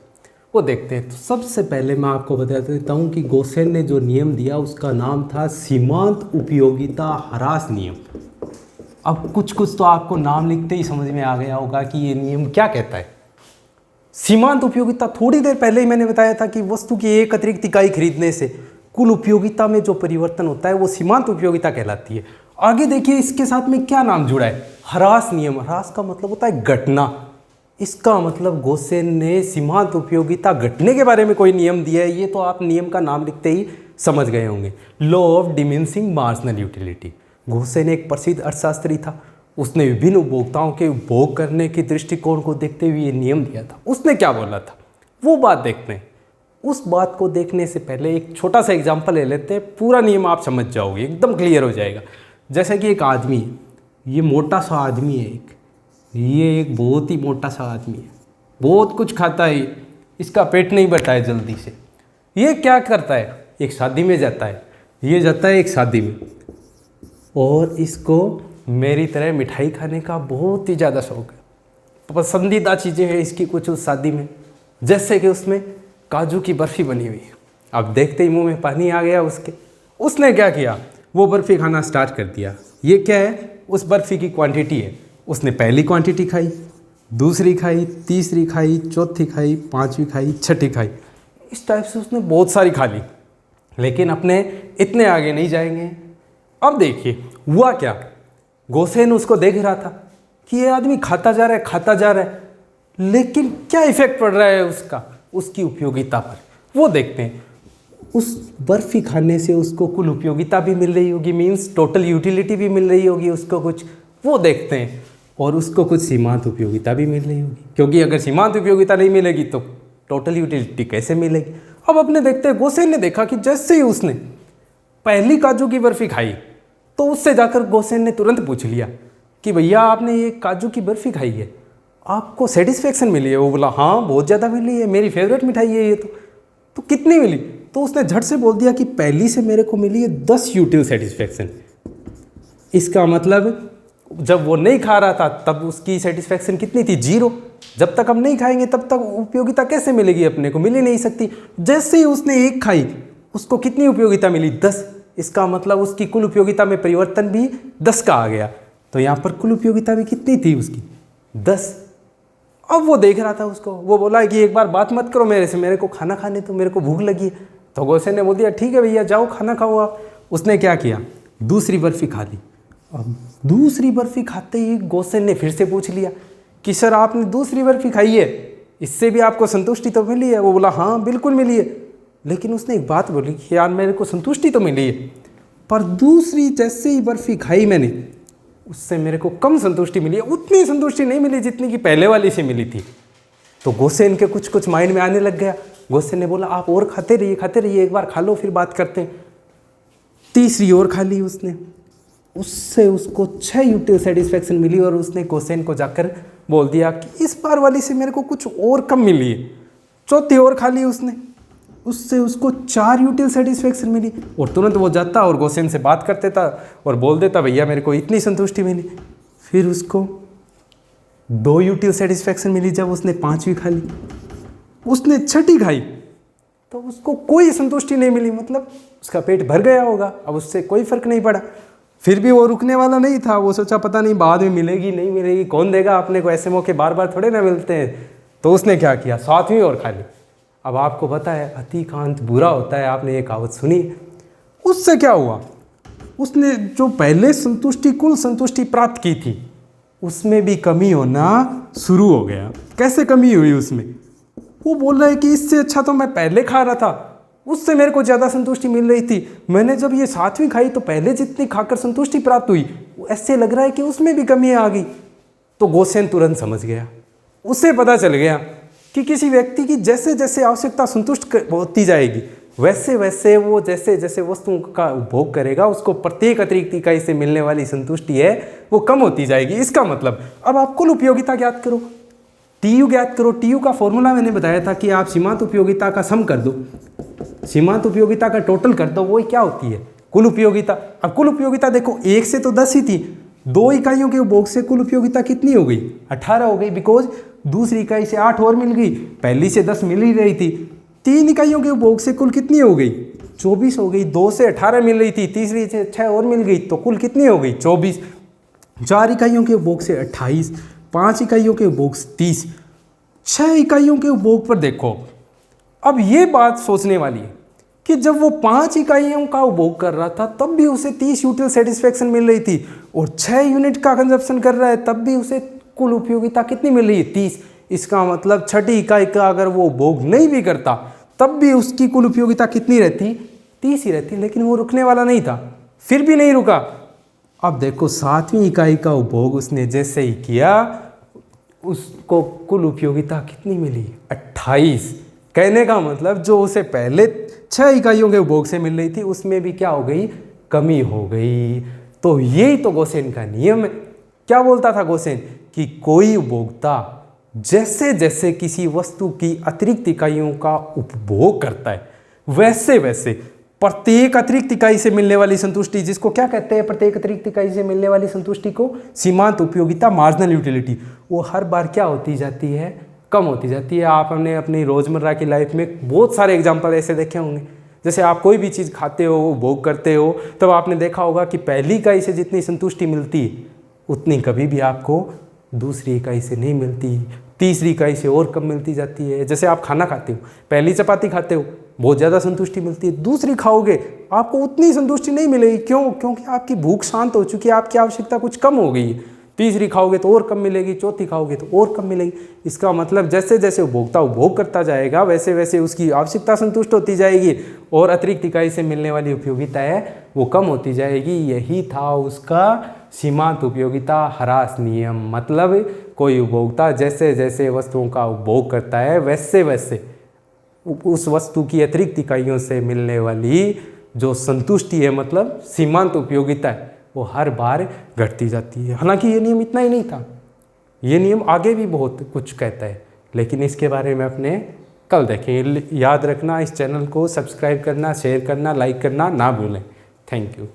वो देखते हैं। तो सबसे पहले मैं आपको बता देता हूँ कि गोसेन ने जो नियम दिया उसका नाम था सीमांत उपयोगिता ह्रास नियम। अब कुछ कुछ तो आपको नाम लिखते ही समझ में आ गया होगा कि ये नियम क्या कहता है। सीमांत उपयोगिता, थोड़ी देर पहले ही मैंने बताया था कि वस्तु की एक अतिरिक्त इकाई खरीदने से कुल उपयोगिता में जो परिवर्तन होता है वो सीमांत उपयोगिता कहलाती है। आगे देखिए इसके साथ में क्या नाम जुड़ा है, ह्रास नियम। ह्रास का मतलब होता है घटना। इसका मतलब गोसेन ने सीमांत उपयोगिता घटने के बारे में कोई नियम दिया है, ये तो आप नियम का नाम लिखते ही समझ गए होंगे। Law of diminishing marginal utility. Gaussian एक प्रसिद्ध अर्थशास्त्री था, उसने विभिन्न उपभोक्ताओं के उपभोग करने के दृष्टिकोण को देखते हुए ये नियम दिया था। उसने क्या बोला था वो बात देखते हैं। उस बात को देखने से पहले एक छोटा सा एग्जाम्पल ले लेते हैं, पूरा नियम आप समझ जाओगे, एकदम क्लियर हो जाएगा। जैसे कि एक आदमी है, ये मोटा सा आदमी है, ये एक बहुत ही मोटा सा आदमी है, बहुत कुछ खाता है, इसका पेट नहीं भरता है जल्दी से। ये क्या करता है, एक शादी में जाता है, ये जाता है एक शादी में, और इसको मेरी तरह मिठाई खाने का बहुत ही ज़्यादा शौक है। पसंदीदा चीज़ें हैं इसकी कुछ उस शादी में, जैसे कि उसमें काजू की बर्फ़ी बनी हुई है। अब देखते ही मुंह में पानी आ गया उसके। उसने क्या किया, वो बर्फ़ी खाना स्टार्ट कर दिया। ये क्या है, उस बर्फ़ी की क्वांटिटी है। उसने पहली क्वांटिटी खाई, दूसरी खाई, तीसरी खाई, चौथी खाई, पांचवी खाई, छठी खाई। इस टाइप से उसने बहुत सारी खा ली, लेकिन अपने इतने आगे नहीं जाएंगे। अब देखिए हुआ क्या, गोसेन उसको देख रहा था कि ये आदमी खाता जा रहा है, खाता जा रहा है, लेकिन क्या इफेक्ट पड़ रहा है उसका, उसकी उपयोगिता पर, वो देखते हैं। उस बर्फ़ी खाने से उसको कुल उपयोगिता भी मिल रही होगी, मीन्स टोटल यूटिलिटी भी मिल रही होगी उसको कुछ, वो देखते हैं। और उसको कुछ सीमांत उपयोगिता भी मिल रही होगी, क्योंकि अगर सीमांत उपयोगिता नहीं मिलेगी तो टोटल यूटिलिटी कैसे मिलेगी। अब अपने देखते हैं, गोसेन ने देखा कि जैसे ही उसने पहली काजू की बर्फ़ी खाई तो उससे जाकर गोसेन ने तुरंत पूछ लिया कि भैया आपने ये काजू की बर्फ़ी खाई है, आपको सेटिस्फेक्शन मिली है? वो बोला हाँ बहुत ज़्यादा मिली है, मेरी फेवरेट मिठाई है ये तो कितनी मिली? तो उसने झट से बोल दिया कि पहली से मेरे को मिली है 10 यूटिल सेटिस्फेक्शन। इसका मतलब जब वो नहीं खा रहा था तब उसकी सेटिस्फेक्शन कितनी थी, 0। जब तक हम नहीं खाएंगे तब तक उपयोगिता कैसे मिलेगी, अपने को मिल ही नहीं सकती। जैसे ही उसने एक खाई उसको कितनी उपयोगिता मिली, 10। इसका मतलब उसकी कुल उपयोगिता में परिवर्तन भी 10 का आ गया। तो यहाँ पर कुल उपयोगिता भी कितनी थी उसकी, 10। अब वो देख रहा था उसको, वो बोला कि एक बार बात मत करो मेरे से, मेरे को खाना खाने तो, मेरे को भूख लगी है। तो गोसेन ने बोल दिया ठीक है भैया जाओ खाना खाओ आप। उसने क्या किया, दूसरी बर्फ़ी खा ली। अब दूसरी बर्फ़ी खाते ही गोसेन ने फिर से पूछ लिया कि सर आपने दूसरी बर्फ़ी खाई है, इससे भी आपको संतुष्टि तो मिली है? वो बोला हाँ बिल्कुल मिली है। लेकिन उसने एक बात बोली कि यार मेरे को संतुष्टि तो मिली है, पर दूसरी जैसे ही बर्फ़ी खाई मैंने उससे मेरे को कम संतुष्टि मिली है, उतनी संतुष्टि नहीं मिली जितनी कि पहले वाली से मिली थी। तो गोसेन के कुछ कुछ माइंड में आने लग गया। गोसेन ने बोला आप और खाते रहिए, एक बार खा लो फिर बात करते हैं। तीसरी और खा ली उसने, उससे उसको 6 यूटिल सेटिस्फेक्शन मिली, और उसने गोसेन को जाकर बोल दिया कि इस बार वाली से मेरे को कुछ और कम मिली है। चौथी और खा ली उसने, उससे उसको 4 यूटिल सेटिस्फेक्शन मिली, और तुरंत वो जाता और गोसेन से बात करते था और बोल देता भैया मेरे को इतनी संतुष्टि मिली। फिर उसको 2 यूटिल सेटिस्फैक्शन मिली जब उसने 5वीं खा ली, उसने 6ठी खाई तो उसको कोई संतुष्टि नहीं मिली, मतलब उसका पेट भर गया होगा, अब उससे कोई फर्क नहीं पड़ा। फिर भी वो रुकने वाला नहीं था, वो सोचा पता नहीं बाद में मिलेगी नहीं मिलेगी, कौन देगा अपने को, ऐसे मौके बार बार थोड़े ना मिलते हैं। तो उसने क्या किया, 7वीं और खा ली। अब आपको पता है अतिकांत बुरा होता है, आपने ये कहावत सुनी। उससे क्या हुआ, उसने जो पहले संतुष्टि कुल संतुष्टि प्राप्त की थी उसमें भी कमी होना शुरू हो गया। कैसे कमी हुई उसमें, वो बोल रहा है कि इससे अच्छा तो मैं पहले खा रहा था, उससे मेरे को ज़्यादा संतुष्टि मिल रही थी। मैंने जब ये 7वीं खाई तो पहले जितनी खाकर संतुष्टि प्राप्त हुई ऐसे लग रहा है कि उसमें भी कमी आ गई। तो गोसेन तुरंत समझ गया, उसे पता चल गया कि किसी व्यक्ति की जैसे जैसे आवश्यकता संतुष्ट होती जाएगी वैसे वैसे वो जैसे जैसे वस्तुओं का उपभोग करेगा उसको प्रत्येक अतिरिक्त इकाई से मिलने वाली संतुष्टि है वो कम होती जाएगी। इसका मतलब अब आप कुल उपयोगिता ज्ञात करो, टीयू ज्ञात करो। टीयू का फॉर्मूला मैंने बताया था कि आप सीमांत उपयोगिता का सम कर दो, सीमांत उपयोगिता का टोटल कर दो, वो क्या होती है कुल उपयोगिता। अब कुल उपयोगिता देखो 1 से तो 10 ही थी, 2 इकाइयों के उपभोग से कुल उपयोगिता कितनी हो गई, 18 हो गई, बिकॉज दूसरी इकाई से 8 और मिल गई, पहली से 10 मिल ही रही थी। 3 इकाइयों के उपभोग से कुल कितनी हो गई, 24 हो गई। 2 से 18 मिल रही थी, तीसरी से 6 और मिल गई, तो कुल कितनी हो गई, 24। 4 इकाइयों के उपभोग से 28, 5 इकाइयों के उपभोग से 30, 6 इकाइयों के उपभोग पर देखो। अब ये बात सोचने वाली है कि जब वो 5 इकाइयों का उपभोग कर रहा था तब भी उसे 30 यूटिल सेटिस्फैक्शन मिल रही थी, और 6 यूनिट का कंजप्शन कर रहा है तब भी उसे कुल उपयोगिता कितनी मिल रही है, 30। इसका मतलब 6ठी इकाई का अगर वो उपभोग नहीं भी करता तब भी उसकी कुल उपयोगिता कितनी रहती, 30 ही रहती। लेकिन वो रुकने वाला नहीं था, फिर भी नहीं रुका। अब देखो 7वीं इकाई का उपभोग उसने जैसे ही किया उसको कुल उपयोगिता कितनी मिली, 28। कहने का मतलब जो उसे पहले 6 इकाइयों के उपभोग से मिल रही थी उसमें भी क्या हो गई, कमी हो गई। तो यही तो गोसेन का नियम है। क्या बोलता था गोसेन कि कोई उपभोक्ता जैसे जैसे किसी वस्तु की अतिरिक्त इकाइयों का उपभोग करता है वैसे वैसे प्रत्येक अतिरिक्त इकाई से मिलने वाली संतुष्टि, जिसको क्या कहते हैं, प्रत्येक अतिरिक्त इकाई से मिलने वाली संतुष्टि को सीमांत उपयोगिता, मार्जिनल यूटिलिटी, वो हर बार क्या होती जाती है, कम होती जाती है। आपने अपनी रोज़मर्रा की लाइफ में बहुत सारे एग्जाम्पल ऐसे देखे होंगे। जैसे आप कोई भी चीज़ खाते हो, उपभोग करते हो, तब आपने देखा होगा कि पहली इकाई से जितनी संतुष्टि मिलती है उतनी कभी भी आपको दूसरी इकाई से नहीं मिलती, तीसरी इकाई से और कम मिलती जाती है। जैसे आप खाना खाते हो, पहली चपाती खाते हो बहुत ज़्यादा संतुष्टि मिलती है, दूसरी खाओगे आपको उतनी संतुष्टि नहीं मिलेगी। क्यों? क्योंकि आपकी भूख शांत हो चुकी है, आपकी आवश्यकता कुछ कम हो गई है। तीसरी खाओगे तो और कम मिलेगी, चौथी खाओगे तो और कम मिलेगी। इसका मतलब जैसे जैसे उपभोक्ता उपभोग करता जाएगा वैसे वैसे उसकी आवश्यकता संतुष्ट होती जाएगी और अतिरिक्त इकाई से मिलने वाली उपयोगिता है वो कम होती जाएगी। यही था उसका सीमांत उपयोगिता ह्रास नियम। मतलब कोई उपभोक्ता जैसे जैसे वस्तुओं का उपभोग करता है वैसे वैसे उस वस्तु की अतिरिक्त इकाइयों से मिलने वाली जो संतुष्टि है, मतलब सीमांत उपयोगिता है, वो हर बार घटती जाती है। हालांकि ये नियम इतना ही नहीं था, ये नियम आगे भी बहुत कुछ कहता है, लेकिन इसके बारे में अपने कल देखेंगे। याद रखना, इस चैनल को सब्सक्राइब करना, शेयर करना, लाइक करना ना भूलें। Thank you.